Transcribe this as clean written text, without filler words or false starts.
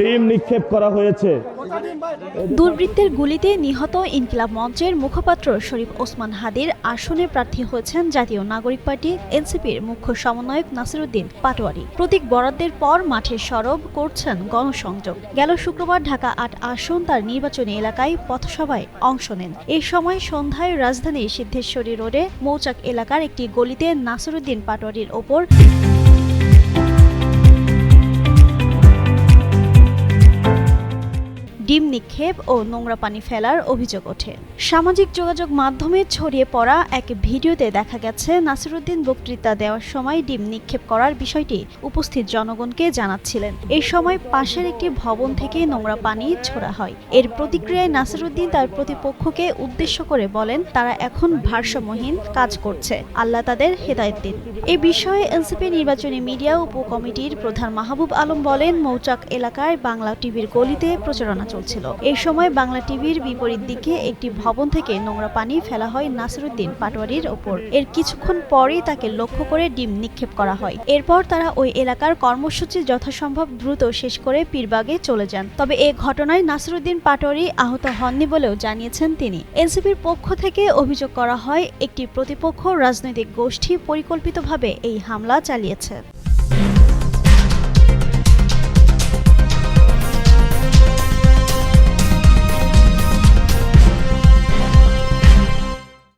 ডিম নিক্ষেপ করা হয়েছে। দুর্বৃত্তের গুলিতে নিহত ইনকিলাব মঞ্চের মুখপাত্র শরীফ ওসমান হাদির আসনে প্রার্থী হয়েছেন জাতীয় নাগরিক পার্টি এনসিপির মুখ্য সমন্বয়ক নাসিরউদ্দিন পাটোয়ারি। প্রতীক বরাদ্দের পর মাঠে সরব করছেন গণসংযোগ। গেল শুক্রবার ঢাকা ৮ আসন তার নির্বাচনী এলাকায় পথসভায় অংশ নেন। এই সময় সন্ধ্যায় রাজধানীর সিদ্ধেশ্বরী রোডে মৌচাক এলাকার একটি গলিতে নাসিরউদ্দিন পাটোয়ারির ওপর ডিম নিক্ষেপ ও নোংরা পানি ফেলার অভিযোগ ওঠে। সামাজিক যোগাযোগ মাধ্যমে ছড়িয়ে পড়া এক ভিডিওতে দেখা গেছে নাসিরউদ্দিন বক্তৃতা দেওয়ার সময় ডিম নিক্ষেপ করার বিষয়টি উপস্থিত জনগণকে জানাচ্ছিলেন। এই সময় পাশের একটি ভবন থেকে নোংরা পানি ছোড়া হয়। এর প্রতিক্রিয়ায় নাসিরউদ্দিন তার প্রতিপক্ষকে উদ্দেশ্য করে বলেন, তারা এখন ভারসাম্যহীন কাজ করছে, আল্লাহ তাদের হেদায়েত দিন। এই বিষয়ে এনসিপি নির্বাচনী মিডিয়া উপকমিটির প্রধান মাহবুব আলম বলেন, মৌচাক এলাকায় বাংলা টিভির গলিতে প্রচারণা চলছিল। এই সময় বাংলা টিভির বিপরীত দিকে একটি ভবন থেকে নোংরা পানি ফেলা হয় নাসিরউদ্দিন পাটোয়ারির ওপর। এর কিছুক্ষণ পরেই তাকে লক্ষ্য করে ডিম নিক্ষেপ করা হয়। এরপর তারা ওই এলাকার কর্মসূচি যথাসম্ভব দ্রুত শেষ করে পীরবাগে চলে যান। তবে এ ঘটনায় নাসিরউদ্দিন পাটোয়ারি আহত হননি বলেও জানিয়েছেন তিনি। এনসিপির পক্ষ থেকে অভিযোগ করা হয়, একটি প্রতিপক্ষ রাজনৈতিক গোষ্ঠী পরিকল্পিতভাবে এই হামলা চালিয়েছে।